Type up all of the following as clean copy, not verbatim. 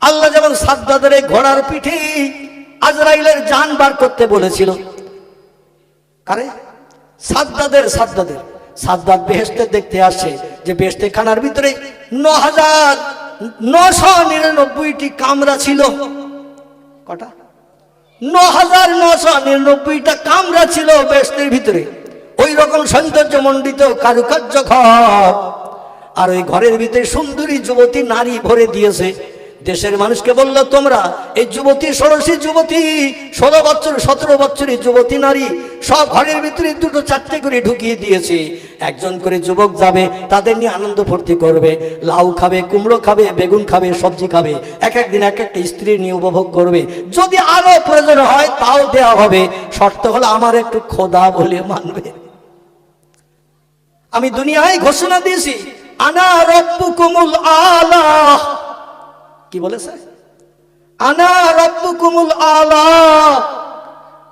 আল্লাহ যেমন সাদ্দাদের ঘোড়ার পিঠে আজরাইলের জান বার করতে বলেছিল, আরে সাদ্দাদের সাদ্দাদ বেহেশতে দেখতে আসে যে বেহেশতে খানার ভিতরে ৯,৯৯৯টি কামরা ছিল। কটা? ৯,৯৯৯টা কামরা ছিল বেহেশতের ভিতরে। ওই রকম সৌন্দর্য মণ্ডিত কারুকার্য ঘর, আর ওই ঘরের ভিতরে সুন্দরী যুবতী নারী ভরে দিয়েছে। দেশের মানুষকে বলল, তোমরা এই যুবতী, ষোড়শী যুবতী, 16 বছর 17 বছরের যুবতী নারী সব ঘরের ভিতরে 2-4টে করে ঢুকিয়ে দিয়েছে। একজন করে যুবক যাবে, তাদের নিয়ে আনন্দ ফুর্তি করবে, লাউ খাবে, কুমড়ো খাবে, বেগুন খাবে, সবজি খাবে, এক একদিন এক একটা স্ত্রী নিয়ে উপভোগ করবে। যদি আরো প্রয়োজন হয় তাও দেওয়া হবে, শর্ত হলো আমার একটু খোদা বলে মানবে। আমি দুনিয়ায় ঘোষণা দিয়েছি, আনা রব্বুকুমুল আলা। কি বলেছে? আনা রব্বুকুমুল আলা।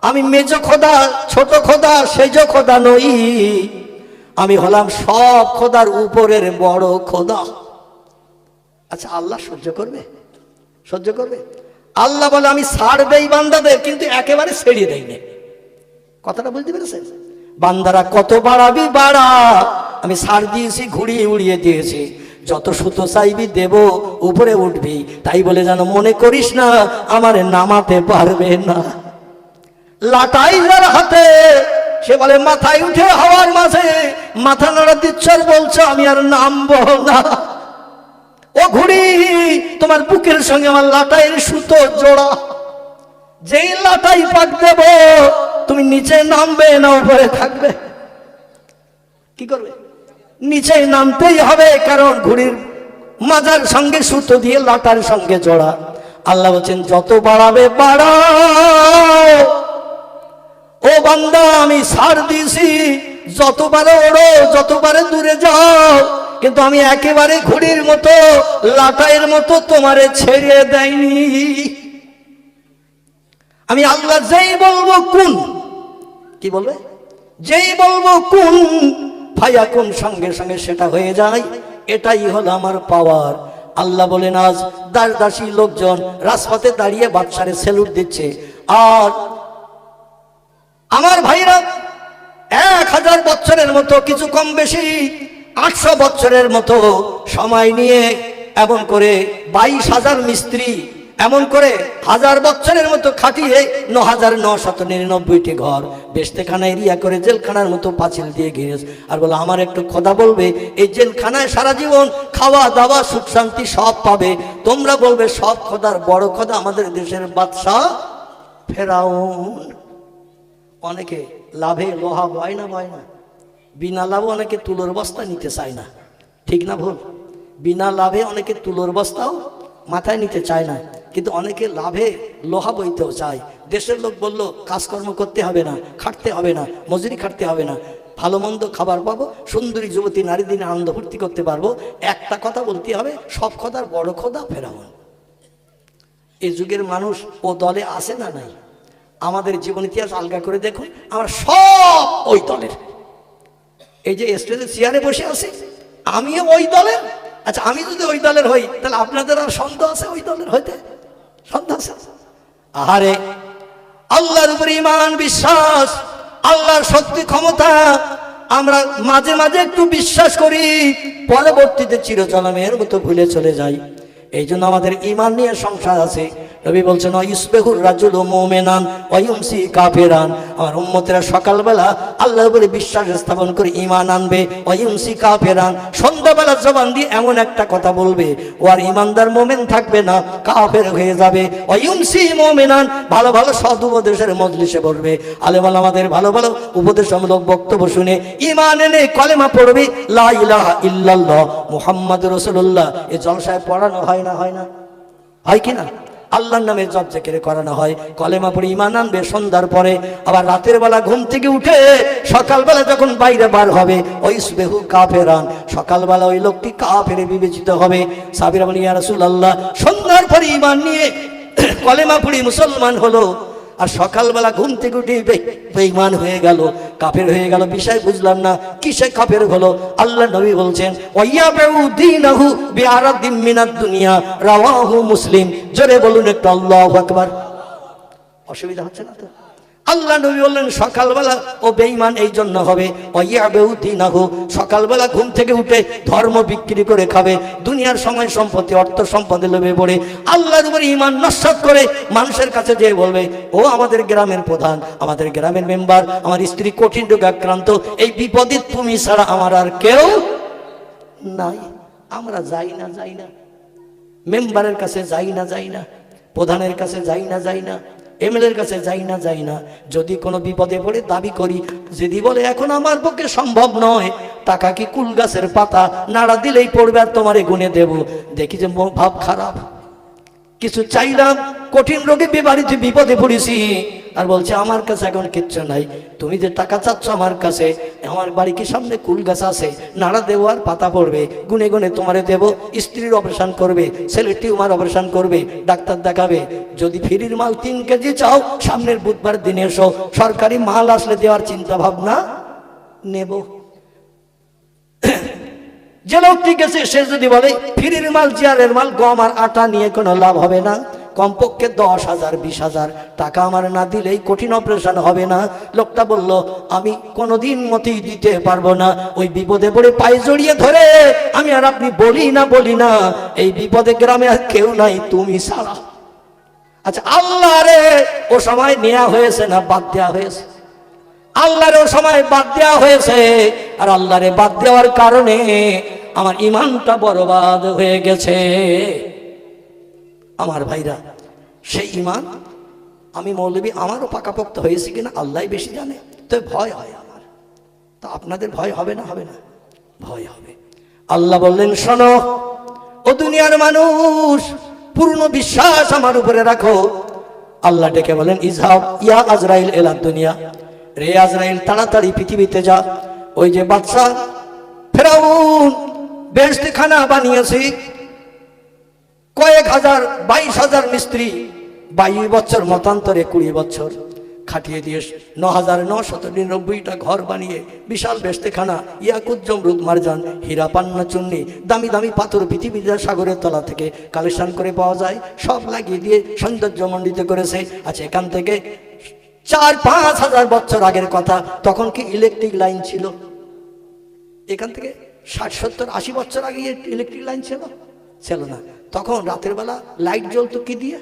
আমি মেজ খোদা, ছোট খোদা, সেজ খোদা নই। আমি হলাম সব খোদার উপরের বড় খোদা। আচ্ছা, আল্লাহ সহ্য করবে? সহ্য করবে? আল্লাহ বলে, আমি ছাড় দেই বান্দাদের, কিন্তু একেবারে ছেড়িয়ে দেই না। কথাটা বুঝতে পেরেছেন? বান্দারা কত বাড়াবি বাড়া, আমি ছাড় দিয়েছি, ঘুরিয়ে উড়িয়ে দিয়েছি। যত সুতো চাইবি দেব, উপরে উঠবি। তাই বলে যেন মনে করিস না আমার নামাতে পারবে না। লাটাই যার হাতে, সে বলে মাথায় উঠে হাওয়ার মাঝে মাথা নাড়া দিচ্ছে আর বলছে আমি আর নামবো না। ও ঘুড়ি, তোমার বুকের সঙ্গে আমার লাটাইয়ের সুতো জোড়া। যেই লাটাই পাক দেব, তুমি নিচে নামবে না উপরে থাকবে? কি করবে? নিচে নামতেই হবে, কারণ ঘুড়ির মাজার সঙ্গে সুতো দিয়ে লাটার সঙ্গে জোড়া। আল্লাহ বলছেন, যত বাড়াবে বাড়াও। ও বান্দা, আমি ছাড় দিয়েছি, যতবারে ওড়ো, যতবারে দূরে যাও, কিন্তু আমি একেবারে ঘুড়ির মতো, লাটাইয়ের মতো তোমারে ছেড়ে দেয়নি। আমি আল্লাহ যেই বলবো কুন, কি বলবে? যেই বলবো কুন ফায়াকুন, সঙ্গে সঙ্গে সেটা হয়ে যায়। এটাই হলো আমার পাওয়ার। আল্লাহ বলেন, আজ দাস দাসী লোকজন রাজপথে দাঁড়িয়ে বাদশারে সেলুট দিচ্ছে, আর আমার ভাইরা 1000 বছরের মতো, কিছু কম বেশি 800 বছরের মতো সময় নিয়ে এমন করে 22,000 মিস্ত্রি এমন করে 1000 বছরের মতো খাটিয়ে 9,999টি ঘর বেশতেখানা এরিয়া করে জেলখানার মতো পাঁচিল দিয়ে ঘিরেছে। আর বলে, আমার একটু খোদা বলবে, এই জেলখানায় সারা জীবন খাওয়া দাওয়া সুখ শান্তি সব পাবে। তোমরা বলবে সব খোদার বড় খোদা আমাদের দেশের বাদশাহ ফেরাউন। অনেকে লাভে লোহা বয় না, বিনা লাভে অনেকে তুলোর বস্তা নিতে চায় না। ঠিক না ভুল? বিনা লাভে অনেকে তুলোর বস্তাও মাথায় নিতে চায় না, কিন্তু অনেকে লাভে লোহা বইতেও চায়। দেশের লোক বলল কাজকর্ম করতে হবে না, খাটতে হবে না, মজুরি খাটতে হবে না, ভালো মন্দ খাবার পাবো, সুন্দরী যুবতী নারী দিনে আনন্দ ভর্তি করতে পারবো। একটা কথা বলতে হবে, সব খোদার বড় খোদা ফেরাউন। এই যুগের মানুষ ও দলে আসে না নাই? আমাদের জীবন ইতিহাস আলগা করে দেখুন, আমরা সব ওই দলের। এই যে স্টেজে চেয়ারে বসে আছি, আমিও ওই দলের। আচ্ছা, আমি যদি ওই দলের হই, তাহলে আপনাদের আর সন্দেহ আছে ওই দলের হইতে? সন্দেহ আছে? আহারে, আল্লাহর উপরে ঈমান, বিশ্বাস, আল্লাহর শক্তি ক্ষমতা আমরা মাঝে মাঝে একটু বিশ্বাস করি, পরবর্তীতে চিরচলামের মতো ভুলে চলে যাই। এই জন্য আমাদের ঈমান নিয়ে সংশয় আছে। নবী বলছেন, ইসবিহুর রাজুলু মুমিনান ওয়া ইউমসি কাফিরান। আমার উম্মতেরা সকালবেলা আল্লাহর উপরে বিশ্বাস স্থাপন করে ঈমান আনবে, ওয়া ইউমসি কাফিরান, সন্ধ্যাবেলা জবান দিয়ে এমন একটা কথা বলবে, ও আর ঈমানদার মুমিন থাকবে না, কাফের হয়ে যাবে। ওয়া ইউমসি মুমিনান, ভালো ভালো সৎ উপদেশের মজলিসে বসবে, আলেম আমাদের ভালো ভালো উপদেশমূলক বক্তব্য শুনে ঈমান এনে কলেমা পড়বে, লা ইলাহা ইল্লাল্লাহ মুহাম্মাদুর রাসূলুল্লাহ। এই জলসায় পড়ানো হয় না? হয় কি না? আল্লাহর নামে জপ জিকির করানো হয়, কলেমা পড়ে ঈমান আনবে সন্ধ্যার পরে। আবার রাতের বেলা ঘুম থেকে উঠে সকালবেলা যখন বাইরে বার হবে, ইসবিহু কাফিরান, সকালবেলা ওই লোকটি কাফেরে বিবেচিত হবে। সাহাবীরা বলেন, ইয়া রাসূলুল্লাহ, সন্ধ্যার পরে ঈমান নিয়ে কলেমা পড়ে মুসলমান হলো, আর সকালবেলা ঘুম থেকে উঠে বেঈমান হয়ে গেল, কাফের হয়ে গেল। বিষয় বুঝলাম না কিসে কাফের হলো। আল্লাহ নবী বলছেন ওয়াইয়াবু দীনাহু বিআরাদিম মিনাদ দুনিয়া, রাওয়াহু মুসলিম। জোরে বলুন একটু আল্লাহু আকবার। অসুবিধা হচ্ছে না তো? আল্লাহ নবী বললেন সকালবেলা ও বেঈমান এই জন্য হবে ওয়াইয়াবু দীনাহু, সকালবেলা ঘুম থেকে উঠে ধর্ম বিক্রি করে খাবে, দুনিয়ার সময় সম্পত্তি অর্থ সম্পদে লোভে পড়ে আল্লাহর উপরে ঈমান নস্যাৎ করে মানুষের কাছে যেয়ে বলবে ও আমাদের গ্রামের প্রধান, আমাদের গ্রামের মেম্বার, আমার স্ত্রী কঠিন রোগে আক্রান্ত, এই বিপদে তুমি ছাড়া আমার আর কেউ নাই। আমরা যাই না, মেম্বারের কাছে যাই না, প্রধানের কাছে যাই না, এমএলএর কাছে যাই না। যদি কোনো বিপদে পড়ে দাবি করি, যদি বলে এখন আমার পক্ষে সম্ভব নয়, টাকা কি কুল গাছের পাতা, নাড়া দিলেই পড়বে আর তোমারে গুনে দেব। দেখি যে ভাব খারাপ, কিছু চাইলাম, কঠিন রোগে বাড়িতে বিপদে পড়েছি, আর বলছে আমার কাছে এখন কিচ্ছু নাই। তুমি যে টাকা চাচ্ছ আমার কাছে, আমার বাড়ি কি সামনে কুল গাছ আছে, নাড়া দেবো আর পাতা পড়বে, গুনে গুনে তোমারে দেব। স্ত্রীর অপারেশন করবে, ছেলের টিউমার অপারেশন করবে, ডাক্তার দেখাবে। যদি ফ্রির মাল 3 কেজি চাও, সামনের বুধবার দিনে এসো, সরকারি মাল আসলে দেওয়ার চিন্তা ভাবনা নেব। যে লোকটি গেছে সে যদি বলে ফ্রির মাল, জিয়ারের মাল, গম আর আটা নিয়ে কোনো লাভ হবে না, কমপক্ষে 10,000 20,000 টাকা আমার না দিলেই কঠিন অপারেশন হবে না। লোকটা বলল আমি কোনোদিন মতেই দিতে পারবো না। ওই বিপদে পড়ে পায়ে জড়িয়ে ধরে আমি আর আপনি বলি না, এই বিপদে গ্রামে আর কেউ নাই তুমি ছাড়া। আচ্ছা আল্লাহ রে ও সময় নেওয়া হয়েছে না বাদ দেওয়া হয়েছে? আল্লাহরে ও সময় বাদ দেওয়া হয়েছে, আর আল্লাহরে বাদ দেওয়ার কারণে আমার ঈমানটা বরবাদ হয়ে গেছে। আমার ভাইরা, সেই ঈমান আমি মৌলবী আমারও পাকাপোক্ত হয়েছে কিনা আল্লাহ বেশি জানে। তো ভয় হয় আমার, তা আপনাদের ভয় হবে না? হবে না, ভয় হবে। আল্লাহ বললেন শোনো ও দুনিয়ার মানুষ, পূর্ণ বিশ্বাস আমার উপরে রাখো। আল্লাহ ডেকে বলেন ইজহাব ইয়া আজরাইল ইলা দুনিয়া, রে আজরাইল তাড়াতাড়ি পৃথিবীতে যা। ওই যে বাদশা ফেরাউন বেহেশতখানা বানিয়েছে, কয়েক হাজার 22,000 মিস্ত্রি 22 বছর মতান্তরে 20 বছর খাটিয়ে দিয়ে 9,999টা ঘর বানিয়ে বিশাল বেহেশতখানা ইয়াকুত জমরুদ মারজান হীরা পান্না চুন্নি দামি দামি পাথর পৃথিবীর সাগরের তলা থেকে কালেকশন করে পাওয়া যায়, সব লাগিয়ে দিয়ে সৌন্দর্যমণ্ডিত করেছে। আচ্ছা এখান থেকে 4-5 হাজার বছর আগের কথা, তখন কি ইলেকট্রিক লাইন ছিল? এখান থেকে 60-70-80 বছর আগে ইলেকট্রিক লাইন ছিল না। তখন রাতের বেলা লাইট জ্বলতো কি দিয়ে?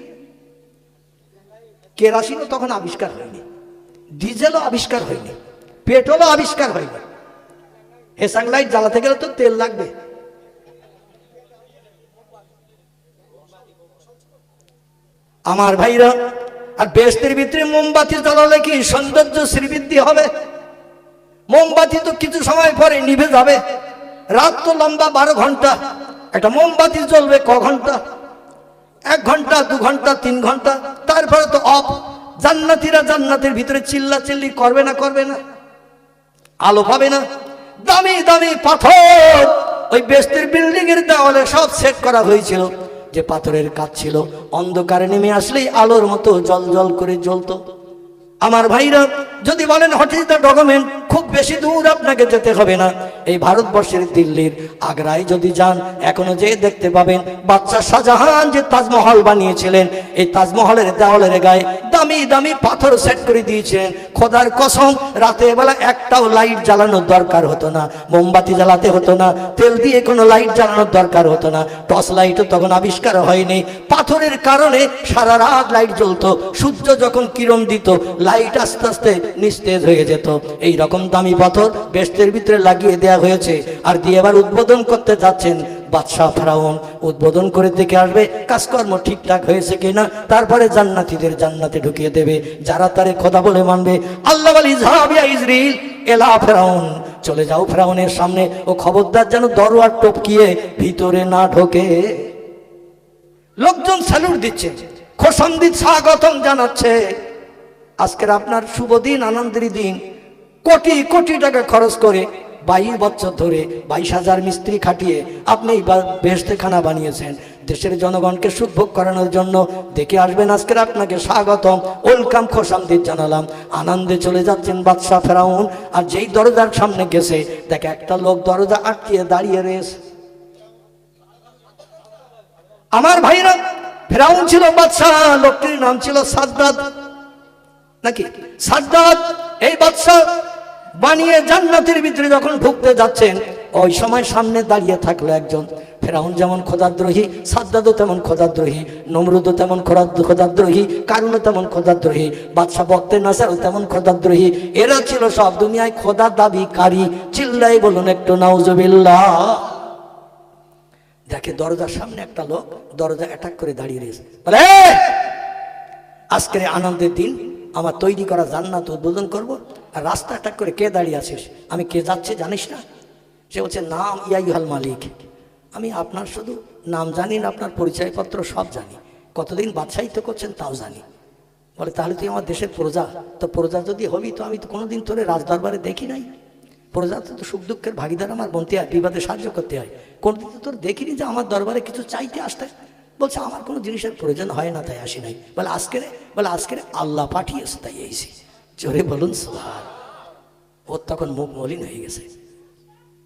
কেরাসিনও তখন আবিষ্কার হয়নি, ডিজেলও আবিষ্কার হয়নি, পেট্রোলও আবিষ্কার হয়নি। হেসাং লাইট জ্বালাতে গেলে তো তেল লাগবে। আমার ভাইরা, আর বেহেশতের ভিতরে মোমবাতি জ্বালালে কি সৌন্দর্য শ্রীবৃদ্ধি হবে? মোমবাতি তো কিছু সময় পরে নিভে যাবে। রাত তো লম্বা 12 ঘন্টা, একটা মোমবাতি জ্বলবে ক ঘন্টা? 1 ঘন্টা, 2 ঘন্টা, 3 ঘন্টা, তারপরে তো অফ। জান্নাতীরা জান্নাতের ভিতরে চিল্লাচিল্লি করবে না? আলো পাবে না। দামি দামি পাথর ওই বেহেশতের বিল্ডিং এর দেওয়ালে সব সেট করা হয়েছিল, যে পাথরের কাজ ছিল অন্ধকারে নেমে আসলেই আলোর মতো জল জল করে জ্বলতো। আমার ভাইরা, যদি বলেন হোয়াট ইজ দ্য ডকুমেন্ট, খুব বেশি দূর আপনাকে যেতে হবে না। এই ভারতবর্ষের দিল্লির আগ্রায় যদি যান, এখনো যে দেখতে পাবেন বাদশা শাহজাহান যে তাজমহল বানিয়েছিলেন, এই তাজমহলের দেওয়ালের গায়ে দামি দামি পাথর সেট করে দিয়েছিলেন। খোদার কসম, রাতের বেলা একটাও লাইট জ্বালানোর দরকার হতো না, মোমবাতি জ্বালাতে হতো না, তেল দিয়ে কোনো লাইট জ্বালানোর দরকার হতো না। টর্চ লাইটও তখন আবিষ্কার হয়নি। পাথরের কারণে সারা রাত লাইট জ্বলতো। সূর্য যখন কিরণ দিত, লাইট আস্তে আস্তে নিস্তেজ হয়ে যেত। এই রকম দামি পাথর বেহেশতের ভিতরে লাগিয়ে দেয়া হয়েছে। আর দিয়ে এবার উদ্বোধন করতে যাচ্ছেন বাদশাহ ফেরাউন। উদ্বোধন করে দেখে আসবে কাজকর্ম ঠিকঠাক হয়েছে কিনা, তারপরে জান্নাতীদের জান্নাতে ঢুকিয়ে দেবে, যারা তারে খোদা বলে মানবে। আল্লাহ বলে ইজহাব ইয়া ইজরিল এলা ফেরাউন, চলে যাও ফেরাউনের সামনে, ও খবরদার যেন দরওয়ার টপকিয়ে ভিতরে না ঢোকে। লোকজন স্যালুট দিচ্ছে, খোশামদিদ স্বাগতম জানাচ্ছে। আজকের আপনার শুভ দিন, আনন্দের দিন। কোটি কোটি টাকা খরচ করে 22 বছর ধরে 22,000 মিস্ত্রি খাটিয়ে আপনি বেহেশতখানা বানিয়েছেন। দেশের জনগণকে সুখভোগ করানোর জন্য দেখে আসবেন। আজকের আপনাকে স্বাগতম, ওয়েলকাম, খোশামদিদ জানালাম। আনন্দে চলে যাচ্ছেন বাদশাহ ফেরাউন। আর যেই দরজার সামনে গেছে, দেখে একটা লোক দরজা আটকিয়ে দাঁড়িয়ে রয়েছে। আমার ভাইরা, ফেরাউন ছিল বাদশাহ, লোকটির নাম ছিল সাদ্দাত, নাকি সাদ্দাত। এই বাদশাহ বানিয়ে জান্নাতের ভিতরে যখন ঢুকতে যাচ্ছেন, ওই সময় সামনে দাঁড়িয়ে থাকলো একজন। ফেরাউন যেমন খোদাদ্রোহী, সাদ্দাতও তেমন খোদাদ্রোহী, নমরুদও তেমন খোদাদ্রোহী, কারুনও তেমন খোদাদ্রোহী, বাদশাহ বক্তে নাসারও তেমন খোদাদ্রোহী। এরা ছিল সব দুনিয়ায় খোদা দাবিকারী। চিল্লাই বলুন একটু নাউজুবিল্লাহ। দেখে দরজার সামনে একটা লোক দরজা অ্যাটাক করে দাঁড়িয়ে রয়েছে। বলে, আজকের আনন্দের দিন, আমার তৈরি করা জান্নাত উদ্বোধন করব, আর রাস্তা অ্যাটাক করে কে দাঁড়িয়ে আছিস? আমি কে যাচ্ছে জানিস না? সে বলছে, নাম ইয়াইহাল মালিক। আমি আপনার শুধু নাম জানি না, আপনার পরিচয়পত্র সব জানি, কতদিন বাদশাহিত্ব করছেন তাও জানি। বলে, তাহলে তুই আমার দেশের প্রজা, তো প্রজা যদি হবি তো আমি তো কোনোদিন তোরে রাজদরবারে দেখি নাই। প্রজা তো সুখ দুঃখের ভাগিদার, আমার বনতে হয়, বিবাদে সাহায্য করতে হয়। কোনদিন তো তোর দেখিনি যে আমার দরবারে কিছু চাইতে আসতে। বলছে, আমার কোনো জিনিসের প্রয়োজন হয় না, তাই আসি নাই। বলে আজকের আল্লাহ পাঠিয়েছে তাই এসেছি। জোরে বলুন সুবহান। ওর তখন মুখ মলিন হয়ে গেছে।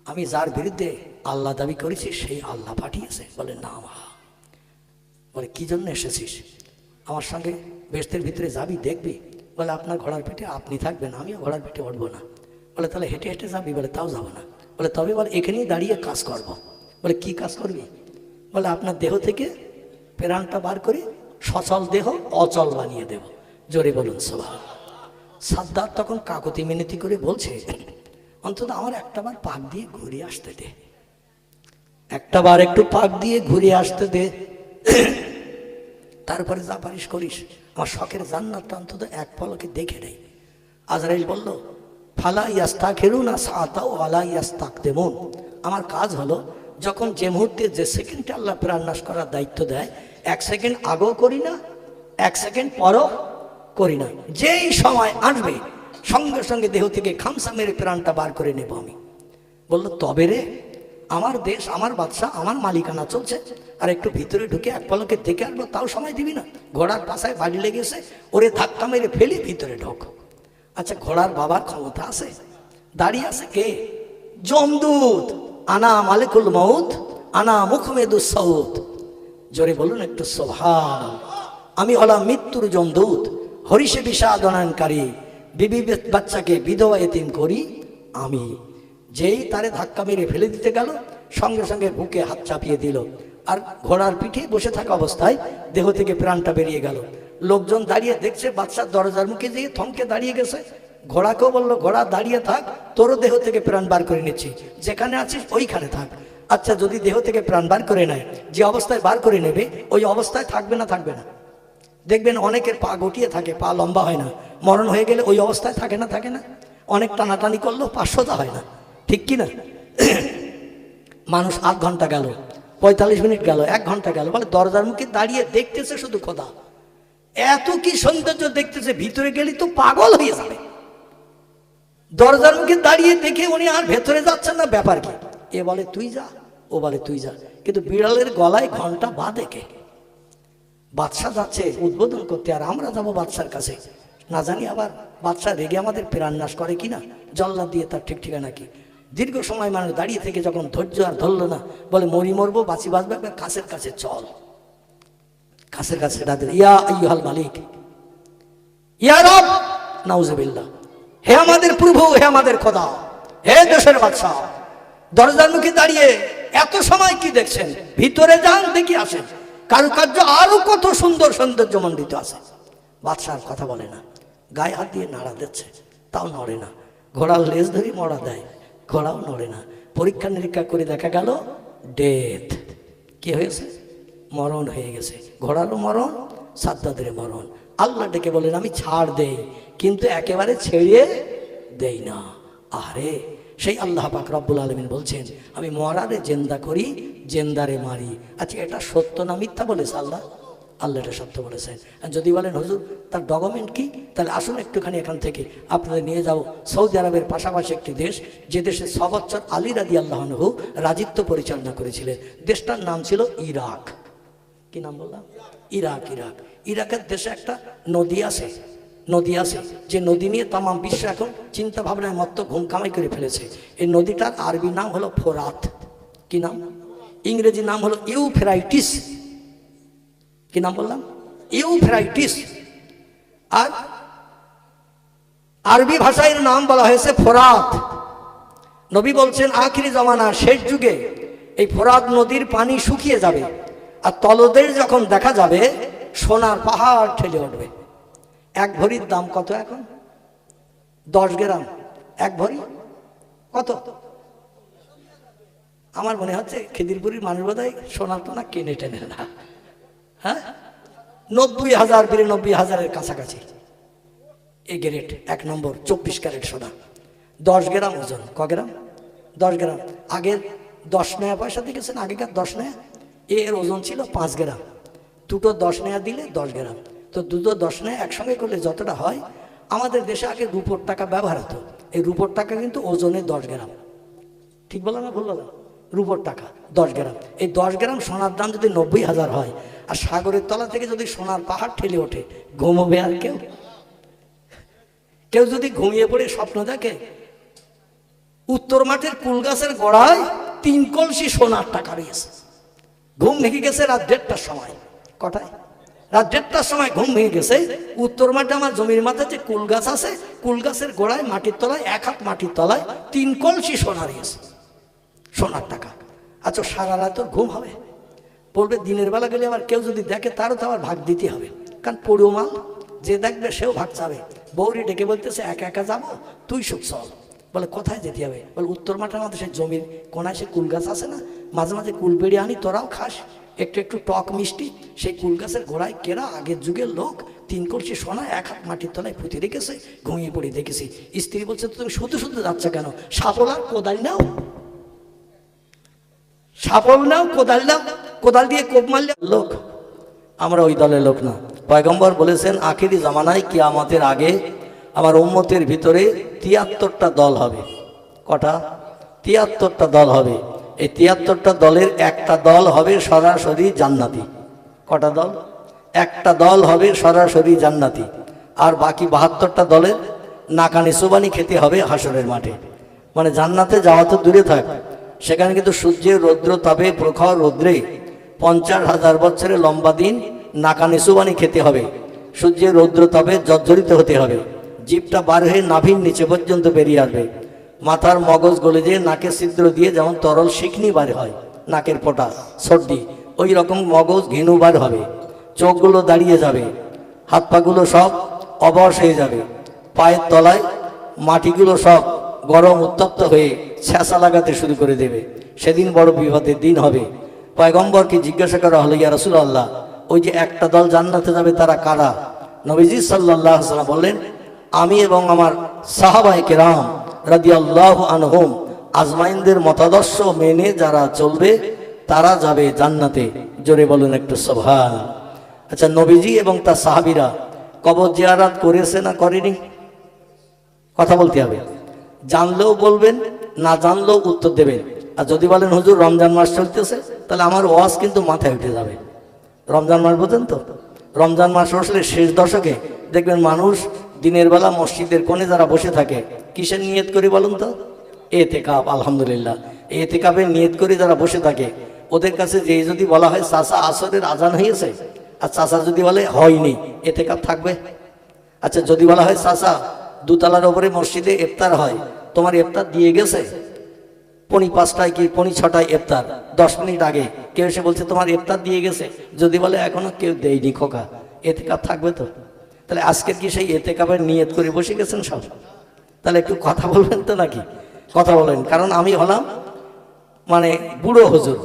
আমি যার বিরুদ্ধে আল্লাহ দাবি করেছি সেই আল্লাহ পাঠিয়েছে। বলে, না মা। বলে, কি জন্য এসেছিস? আমার সঙ্গে বেহেশতের ভিতরে যাবি, দেখবি? বলে, আপনার ঘোড়ার পিঠে আপনি থাকবেন, আমিও ঘোড়ার পিঠে উঠবো না। বলে, তাহলে হেঁটে হেঁটে যাবি? বলে, তাও যাবো না। বলে, তবে বলে এখানেই দাঁড়িয়ে কাজ করব। বলে, কি কাজ করবি? বলে, আপনার দেহ থেকে প্রাণটা বার করে সচল দেহ অচল বানিয়ে দেব। জোরে বলুন সুবহান। সাদ্দাত তখন কাকুতি মিনতি করে বলছে, অন্তত আমার একটাবার পাক দিয়ে ঘুরে আসতে দে, একটাবার একটু পাক দিয়ে ঘুরে আসতে দে, তারপরে যা পারিস করিস। আমার শখের জান্নাতটা অন্তত এক পলকে দেখে নেই। আজরাইল বলল, ফালা ইয়াস্তাখিরুনা সাআতাও ওয়ালা ইয়াস্তাকদিমুন। আমার কাজ হলো, যখন যে মুহূর্তে যে সেকেন্ডে আল্লাহ প্রাণ নাশ করার দায়িত্ব দেয়, 1 সেকেন্ড আগেও করি না, 1 সেকেন্ড পরও করি না। যেই সময় আসবে সঙ্গে সঙ্গে দেহ থেকে খামসা মেরে প্রাণটা বার করে নেব আমি। বলল, তবে রে, আমার দেশ, আমার বাদশাহ, আমার মালিকানা চলছে, আর একটু ভিতরে ঢুকে এক পলকে দেখে আসবো, তাও সময় দিবি না? ঘোড়ার পাশায় বাড়ি লেগেছে, ওরে ধাক্কা মেরে ফেলি ভিতরে ঢোক। আচ্ছা, ঘোড়ার বাবার ক্ষমতা আছে? দাঁড়িয়ে আছে কে? যমদূত। আনা মালিকুল মউত, আনা মুখমেদুস সাউত। জোরে বলুন একটু সুবহান। আমি হলাম মৃত্যুর যমদূত, হরিষে বিষাদনানকারী, বিবি বাচ্চাকে বিধবা এতিম করি আমি। যেই তারে ধাক্কা মেরে ফেলে দিতে গেল, সঙ্গে সঙ্গে বুকে হাত চাপিয়ে দিল, আর ঘোড়ার পিঠে বসে থাকা অবস্থায় দেহ থেকে প্রাণটা বেরিয়ে গেল। লোকজন দাঁড়িয়ে দেখছে, বাদশার দরজার মুখে যেয়ে থমকে দাঁড়িয়ে গেছে। ঘোড়াকেও বললো, ঘোড়া দাঁড়িয়ে থাক, তোরও দেহ থেকে প্রাণ বার করে নিচ্ছি, যেখানে আছিস ওইখানে থাক। আচ্ছা, যদি দেহ থেকে প্রাণ বার করে নেয়, যে অবস্থায় বার করে নেবে ওই অবস্থায় থাকবে না? থাকবে না। দেখবেন অনেকের পা গটিয়ে থাকে, পা লম্বা হয় না, মরণ হয়ে গেলে ওই অবস্থায় থাকে না? থাকে না? অনেক টানাটানি করলেও 500টা হয় না, ঠিক কি না? মানুষ 8 ঘন্টা গেল, 45 মিনিট গেল, 1 ঘন্টা গেল, বলে দরজার মুখে দাঁড়িয়ে দেখতেছে শুধু খোদা। এত কি সৌন্দর্য দেখতেছে, ভিতরে গেলে তো পাগল হয়ে যাবে। দরজার মুখে দাঁড়িয়ে দেখে উনি আর ভেতরে যাচ্ছেন না, ব্যাপার কি? এ বলে তুই যা, ও বলে তুই যা, কিন্তু বিড়ালের গলায় ঘন্টা বাঁধে কে? বাদশাহ যাচ্ছে উদ্বোধন করতে, আর আমরা যাবো বাদশার কাছে, না জানি আবার বাদশাহ রেগে আমাদের প্রাণ নাশ করে কিনা, জল্লাদ দিয়ে তার ঠিক ঠিকানা কি। দীর্ঘ সময় মানুষ দাঁড়িয়ে থেকে যখন ধৈর্য আর ধরলো না, বলে মরি মরবো বাঁচি বাঁচবে, কাছের কাছে চল। কাছের কাছে ডাক দিল, ইয়া আইয়ুহাল মালিক, ইয়া রব, নাউজুবিল্লাহ, হে আমাদের প্রভু, হে আমাদের খোদা, হে দেশের বাদশাহ। দরজার মুখে দাঁড়িয়ে এত সময় কি দেখছেন? ভিতরে যান, দেখি আসেন, কারুকার্য আরো কত সুন্দর সৌন্দর্যমণ্ডিত আছে। বাদশার কথা বলে না, গায়ে হাত দিয়ে নাড়া দিচ্ছে, তাও নড়ে না। ঘোড়ার লেজ ধরে মরা দেয়, ঘোড়াও নড়ে না। পরীক্ষা নিরীক্ষা করে দেখা গেল ডেথ। কি হয়েছে? মরণ হয়ে গেছে। ঘোড়ারও মরণ, সাদ্দাতের মরণ। আল্লাহ ডেকে বলেন, আমি ছাড় দেই, কিন্তু একেবারে ছেড়ে দেই না। আরে সেই আল্লাহ পাক রব্বুল আলামিন বলছেন, আমি মরারে জেন্দা করি, জেন্দারে মারি। আচ্ছা, এটা সত্য না মিথ্যা বলেছে আল্লাহ? আল্লাহ এটা সত্য বলেছেন। আর যদি বলেন হুজুর তার ডকুমেন্ট কি, তাহলে আসুন একটুখানি এখান থেকে আপনাদের নিয়ে যাও সৌদি আরবের পাশাপাশি একটি দেশ, যে দেশে 6 বছর আলী রাদিয়াল্লাহু আনহু রাজিত্ব পরিচালনা করেছিলেন। দেশটার নাম ছিল ইরাক। কি নাম বললাম? ইরাক। ইরাকের দেশে একটা নদী আছে যে নদী নিয়ে তাম বিশ্ব এখন চিন্তা ভাবনায় মত্ত ঘুম কামাই করে ফেলেছে। এই নদীটার আরবি নাম হলো ফোরাত। কি নাম? ইংরেজি নাম হলো ইউফ্রাইটিস। কি নাম বললাম? ইউফ্রাইটিস। আর আরবি ভাষায় নাম বলা হয়েছে ফোরাত। নবী বলছেন আখিরি জামানা শেষ যুগে এই ফোরাত নদীর পানি শুকিয়ে যাবে, আর তলদেশ যখন দেখা যাবে সোনার পাহাড় ঠেলে উঠবে। এক ভরির দাম কত এখন? 10 গ্রাম। এক ভরি কত? আমার মনে হচ্ছে খিদিরপুরের মানুষ বোধহয় সোনার টোনা কিনে টেনে না। হ্যাঁ, 90,000 92,000-এর কাছাকাছি এই গ্রেড। 1 নম্বর 24 ক্যারেট সোনা, 10 গ্রাম ওজন। ক গ্রাম? 10 গ্রাম। আগের 10 নয়া পয়সা দেখেছেন? আগেকার 10 নয়া, এর ওজন ছিল 5 গ্রাম। দুটো 10 নয়া দিলে 10 গ্রাম। তো দুটো 10 নয়া একসঙ্গে করলে যতটা হয়, আমাদের দেশে আগে রুপোর টাকা ব্যবহার হতো। এই রুপোর টাকা কিন্তু ওজনে 10 গ্রাম। ঠিক বলো না ভুল বলো? রুপোর টাকা 10 গ্রাম। এই 10 গ্রাম সোনার দাম যদি 90,000 হয়, আর সাগরের তলা থেকে যদি সোনার পাহাড় ঠেলে ওঠে, ঘুমোবে আর কেউ? কেউ যদি ঘুমিয়ে পড়ে স্বপ্ন দেখে উত্তর মাঠের কুল গাছের গোড়ায় 3 কলসি সোনার টাকা রয়েছে, ঘুম ভেঙে গেছে রাত 1:30টার সময়। কটায়? রাত 1:30টার সময় ঘুম ভেঙে গেছে। উত্তর মাঠে আমার জমির মাথায় যে কুল গাছ আছে, কুল গাছের গোড়ায় মাটির তলায় 1 হাত মাটির তলায় 3 কলসি সোনা রয়েছে, সোনার টাকা। আচ্ছা, সারা রাত তোর ঘুম হবে? বলবে দিনের বেলা গেলে আবার কেউ যদি দেখে তারও তো আবার ভাগ দিতে হবে, কারণ পড়ুও মাল, যে দেখবে সেও ভাগ চাবে। বৌরি ডেকে বলতেছে একা একা যাবো, তুই সুখ চল। বলে কোথায় যেতে হবে? বলে উত্তর মাঠে আমাদের সেই জমির কোনায় সে কুল গাছ আছে না, মাঝে মাঝে কুল পেড়ে আনি, তোরাও খাস একটু একটু টক মিষ্টি। সেই কুল গাছের গোড়ায় কেরা আগের যুগের লোক 3 কলসি সোনা 1 হাত মাটির তলায় পুঁতে রেখেছে, ঘুমিয়ে পড়ে দেখেছি। স্ত্রী বলছে তুমি শুধু শুধু যাচ্ছ কেন? সাপল আর কোদাল নাও, সাপল নাও, কোদাল নাও, কোদাল দিয়ে কোপ মারলে লোক। আমরা ওই দলের লোক না। পয়গম্বর বলেছেন আখিরি জামানায় কিয়ামতের আগে আমার উম্মতের ভিতরে 73টা দল হবে। কটা? 73টা দল হবে। এই 73টা দলের একটা দল হবে সরাসরি জান্নাতি। কটা দল? একটা দল হবে সরাসরি জান্নাতি, আর বাকি 72টা দলের নাকানি সুবানি খেতে হবে হাসরের মাঠে। মানে জান্নাতে যাওয়া তো দূরে থাক, সেখানে কিন্তু সূর্যের রৌদ্র তাপে প্রখর রৌদ্রে 50,000 বছরের লম্বা দিন নাকানি সুবানি খেতে হবে। সূর্যের রৌদ্র তাপে জর্জরিত হতে হবে। জিভটা বার হয়ে নাভির নিচে পর্যন্ত বেরিয়ে আসবে। মাথার মগজ গলে যেয়ে নাকের ছিদ্র দিয়ে যেমন তরল শিকনি বার হয়, নাকের পোটা সর্দি, ওই রকম মগজ ঘিনু বার হবে। চোখগুলো দাঁড়িয়ে যাবে, হাত পাগুলো সব অবশ হয়ে যাবে, পায়ের তলায় মাটিগুলো সব গরম উত্তপ্ত হয়ে ছ্যাঁচা লাগাতে শুরু করে দেবে। সেদিন বড় বিপদের দিন হবে। পয়গম্বরকে জিজ্ঞাসা করা হলো, ইয়া রাসূলুল্লাহ, ওই যে একটা দল জান্নাতে যাবে তারা কারা? নবীজি সাল্লাল্লাহু আলাইহি ওয়াসাল্লাম বললেন, আমি এবং আমার সাহাবায়ে কেরাম রাদিয়াল্লাহু আনহুম আজমাইনদের মতাদর্শ মেনে যারা চলবে তারা যাবে জান্নাতে। জোরে বলুন একটু সুবহান। আচ্ছা, নবীজি এবং তার সাহাবীরা কবর জিয়ারত করেছে না করেনি? কথা বলতে হবে। জানলেও বলবেন, না জানলেও উত্তর দেবেন। আর যদি বলেন হুজুর রমজান মাস চলতেছে, তাহলে আমার ওয়াজ কিন্তু মাথায় উঠে যাবে। রমজান মাস বোঝেন তো? রমজান মাস আসলে শেষ দশকে দেখবেন মানুষ দিনের বেলা মসজিদের কোণে যারা বসে থাকে, কিসের নিয়ত করে বলুন তো? এতেকাফ। আলহামদুলিল্লাহ, এতেকাফের নিয়ত করে যারা বসে থাকে, ওদের কাছে যে যদি বলা হয় চাচা আসরের আজান হয়েছে, আর চাচা যদি বলে হয়নি, এতেকাফ থাকবে? আচ্ছা, যদি বলা হয় চাচা দুতলার ওপরে মসজিদে ইফতার হয়, তোমার ইফতার দিয়ে গেছে, 5:45 কি 6:45 ইফতার, 10 মিনিট আগে কেউ এসে বলছে তোমার ইফতার দিয়ে গেছে, যদি বলে এখনো কেউ দেয়নি খোকা, এতেকাফ থাকবে তো? তাহলে আজকের কি সেই এতেকাফের নিয়ত করে বসে গেছেন সব? তাহলে একটু কথা বলবেন তো নাকি? কথা বলেন, কারণ আমি হলাম মানে বুড়ো হুজুর।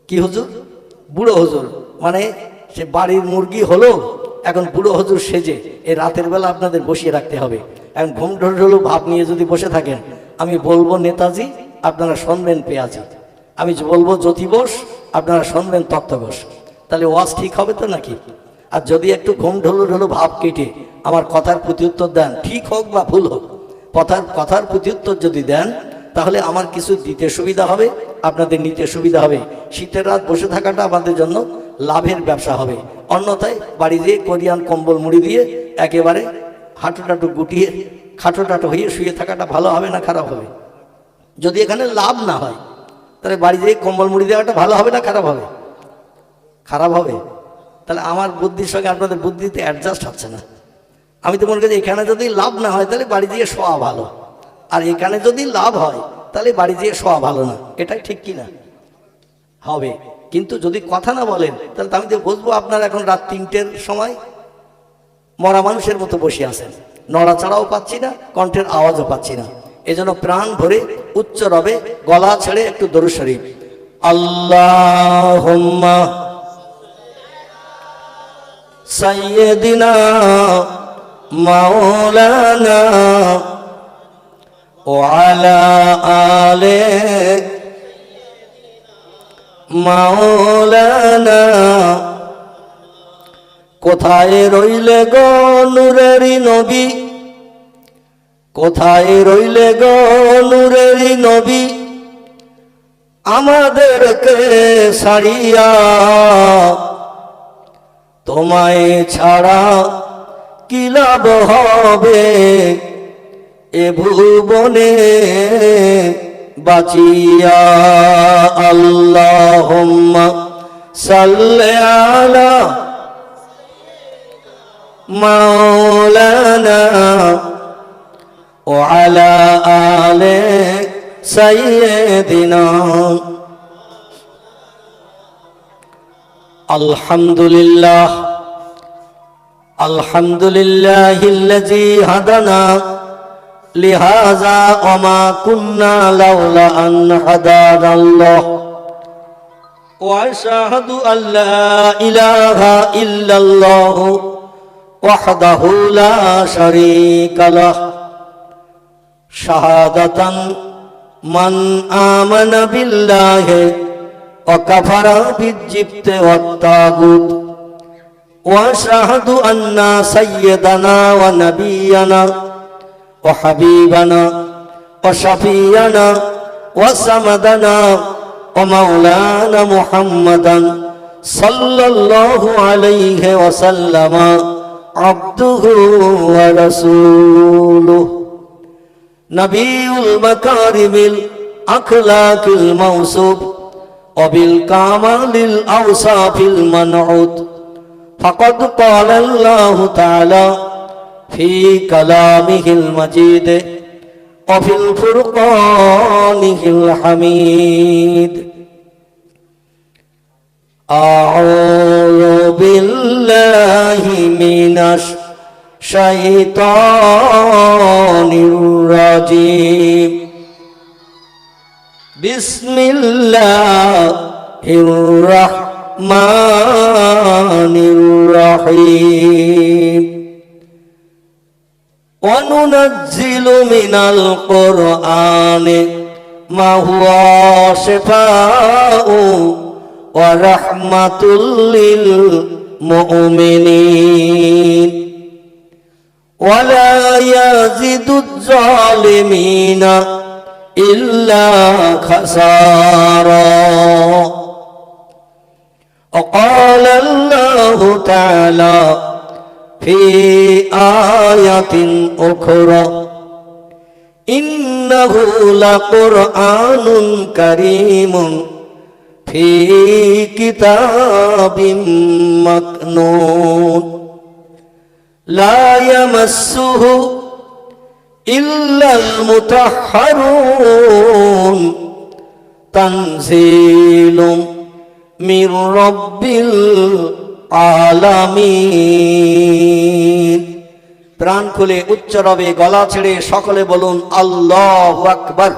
কি হুজুর? বুড়ো হুজুর। মানে সে বাড়ির মুরগি হলো, এখন বুড়ো হুজুর সেজে এই রাতের বেলা আপনাদের বসিয়ে রাখতে হবে। এখন ঘুম ঢোল ভাব নিয়ে যদি বসে থাকেন, আমি বলবো নেতাজি, আপনারা শুনবেন পেঁয়াজি। আমি বলবো জ্যোতি বোস, আপনারা শুনবেন তত্ত্ব ঘোষ। তাহলে ওয়াজ ঠিক হবে তো নাকি? আর যদি একটু ঘুম ঢোল ভাব কেটে আমার কথার প্রতি উত্তর দেন, ঠিক হোক বা ভুল হোক, কথার প্রতি উত্তর যদি দেন, তাহলে আমার কিছু দিতে সুবিধা হবে, আপনাদের নিতে সুবিধা হবে। শীতের রাত বসে থাকাটা আমাদের জন্য লাভের ব্যবসা হবে। অন্যথায় বাড়ি দিয়ে কোরিয়ান কম্বল মুড়ি দিয়ে একেবারে হাঁটুটাটু গুটিয়ে খাটোটাটো হয়ে শুয়ে থাকাটা ভালো হবে না খারাপ হবে? যদি এখানে লাভ না হয় তাহলে বাড়ি দিয়ে কম্বল মুড়ি দেওয়াটা ভালো হবে না খারাপ হবে? খারাপ হবে। তাহলে আমার বুদ্ধির সঙ্গে আপনাদের বুদ্ধিতে অ্যাডজাস্ট হচ্ছে না। আমি তো মনে করি এখানে যদি লাভ না হয় তাহলে বাড়ি দিয়ে শোয়া ভালো, আর এখানে যদি লাভ হয় তাহলে বাড়ি দিয়ে শোয়া ভালো না। এটাই ঠিক কি না? হবে। কিন্তু যদি কথা না বলেন তাহলে তো আমি তো বুঝবো আপনার এখন রাত 3টের সময় মরা মানুষের মতো বসে আছেন, নড়াচড়াও পাচ্ছি না, কণ্ঠের আওয়াজও পাচ্ছি না। এজন্য প্রাণ ভরে উচ্চ রবে গলা ছেড়ে একটু দরুদ শরীফ, আল্লাহুম্মা সাইয়্যিদিনা মাওলানা ওয়া আলা আলি মাওলানা। কোথায় রইলে গো নূরেরি নবী, কোথায় রইলে গো নূরেরি নবী, আমাদেরকে ছাড়িয়া, তোমায় ছাড়া কি লাভ হবে এ ভুবনে বাঁচিয়া। আল্লাহুম্মা সাল্লি আলা মাওলানা ওয়া আলা আলি সাইয়্যিদিনা। আলহামদুলিল্লাহ, আলহামদুলিল্লাহিল্লাযী হাদানা লিহাযা ওয়া মা কুন্না লাউলা আন হাদানাল্লাহ। ওয়া আশহাদু আল্লা ইলাহা ইল্লাল্লাহ ওয়াহদাহু লা শারীকা লাহ, শাহাদাতান মান আমানা বিল্লাহি ওয়া কাফারা বিজ্জিবতি ওয়াত তাগুত। ওয়া আশহাদু আন্না সাইয়্যিদানা ওয়া নাবিয়্যানা ওয়া হাবিবানা ওয়া শাফিয়ানা ওয়া সামাদানা ওয়া মাওলানা মুহাম্মাদান সাল্লাল্লাহু আলাইহি ওয়া সাল্লামা আবদুহু ওয়া রাসূলুহু। নবিউল মাকারিমিল আখলাকিল মাওসুফ ওয়া বিল কামালিল আওসাফিল মানউত। ফাকাদ ক্বালা আল্লাহু তাআলা ফি কালামিহিল মাজিদ ওয়া ফিল ফুরকানিহিল হামিদ। আউযু বিল্লাহি মিনাশ শাইতানির রাজিম। বিসমিল্লাহির রাহমানির রহিম। ওয়া নুনাজ্জিলু মিনাল কুরআনি মা হুয়া শিফাউ ওয়া রাহমাতুল লিল মুমিনিন ওয়া লা ইয়াজিদুজ জালিমিনা ইল্লা খাসারা। وقال الله تعالى في آية أخرى إنه لقرآن كريم في كتاب مكنون لا يمسه إلا المطهرون تنزيل من رب العالمين। প্রাণ খুলে উচ্চ রবে গলা ছেড়ে সকলে বলুন আল্লাহু আকবার।